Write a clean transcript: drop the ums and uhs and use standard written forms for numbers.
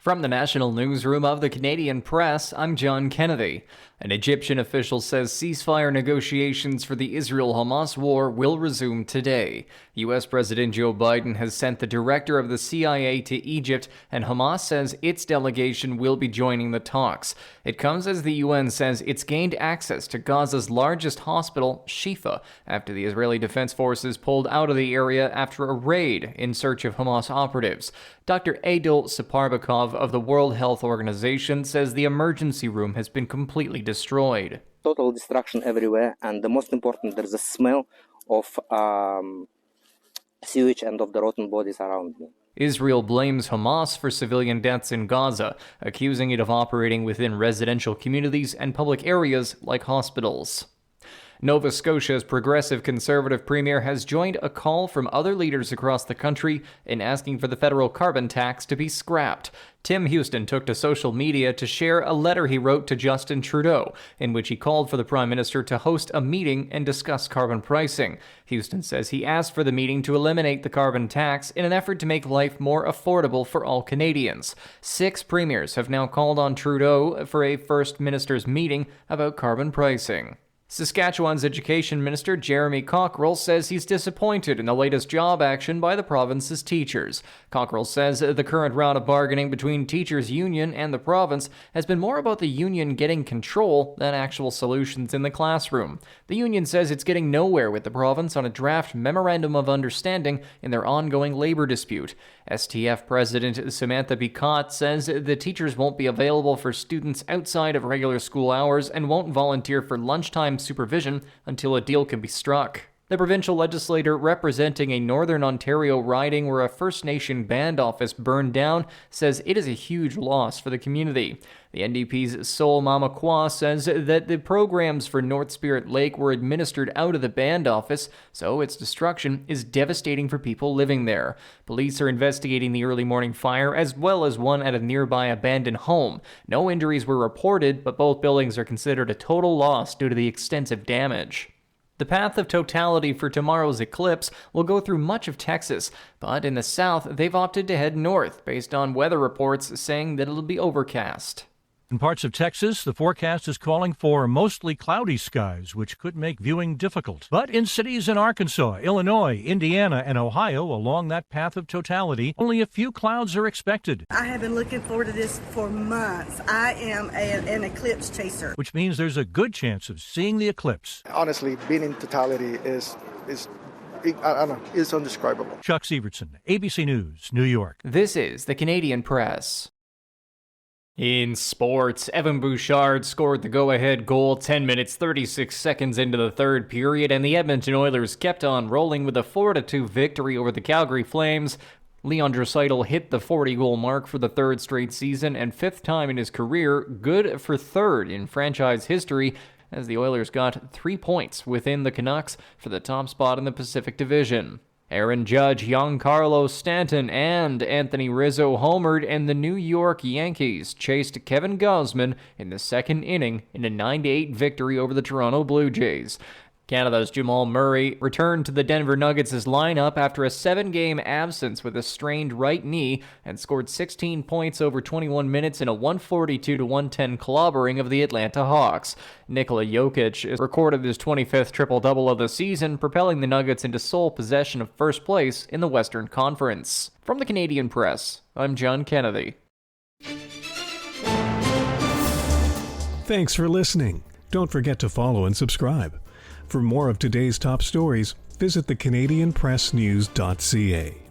From the national newsroom of the Canadian Press, I'm John Kennedy. An Egyptian official says ceasefire negotiations for the Israel-Hamas war will resume today. U.S. President Joe Biden has sent the director of the CIA to Egypt, and Hamas says its delegation will be joining the talks. It comes as the UN says it's gained access to Gaza's largest hospital, Shifa, after the Israeli Defense Forces pulled out of the area after a raid in search of Hamas operatives. Dr. Adil Saparbakov of the World Health Organization says the emergency room has been completely destroyed. Total destruction everywhere, and the most important, there's a smell of sewage and of the rotten bodies around me. Israel blames Hamas for civilian deaths in Gaza, accusing it of operating within residential communities and public areas like hospitals. Nova Scotia's progressive conservative premier has joined a call from other leaders across the country in asking for the federal carbon tax to be scrapped. Tim Houston took to social media to share a letter he wrote to Justin Trudeau, in which he called for the Prime Minister to host a meeting and discuss carbon pricing. Houston says he asked for the meeting to eliminate the carbon tax in an effort to make life more affordable for all Canadians. 6 premiers have now called on Trudeau for a First Minister's meeting about carbon pricing. Saskatchewan's Education Minister Jeremy Cockrell says he's disappointed in the latest job action by the province's teachers. Cockrell says the current round of bargaining between teachers' union and the province has been more about the union getting control than actual solutions in the classroom. The union says it's getting nowhere with the province on a draft memorandum of understanding in their ongoing labor dispute. STF President Samantha Bicot says the teachers won't be available for students outside of regular school hours and won't volunteer for lunchtime supervision until a deal can be struck. The provincial legislator representing a Northern Ontario riding where a First Nation band office burned down says it is a huge loss for the community. The NDP's Sol Mamakwa says that the programs for North Spirit Lake were administered out of the band office, so its destruction is devastating for people living there. Police are investigating the early morning fire as well as one at a nearby abandoned home. No injuries were reported, but both buildings are considered a total loss due to the extensive damage. The path of totality for tomorrow's eclipse will go through much of Texas, but in the south, they've opted to head north based on weather reports saying that it'll be overcast. In parts of Texas, the forecast is calling for mostly cloudy skies, which could make viewing difficult. But in cities in Arkansas, Illinois, Indiana, and Ohio along that path of totality, only a few clouds are expected. I have been looking forward to this for months. I am an eclipse chaser. Which means there's a good chance of seeing the eclipse. Honestly, being in totality is indescribable. Chuck Severson, ABC News, New York. This is the Canadian Press. In sports, Evan Bouchard scored the go-ahead goal 10 minutes 36 seconds into the third period, and the Edmonton Oilers kept on rolling with a 4-2 victory over the Calgary Flames. Leon Draisaitl hit the 40-goal mark for the third straight season and 5th time in his career, good for 3rd in franchise history, as the Oilers got 3 points within the Canucks for the top spot in the Pacific Division. Aaron Judge, Giancarlo Stanton, and Anthony Rizzo homered, and the New York Yankees chased Kevin Gausman in the second inning in a 9-8 victory over the Toronto Blue Jays. Canada's Jamal Murray returned to the Denver Nuggets' lineup after a 7-game absence with a strained right knee and scored 16 points over 21 minutes in a 142-110 clobbering of the Atlanta Hawks. Nikola Jokic recorded his 25th triple-double of the season, propelling the Nuggets into sole possession of first place in the Western Conference. From the Canadian Press, I'm John Kennedy. Thanks for listening. Don't forget to follow and subscribe. For more of today's top stories, visit thecanadianpressnews.ca.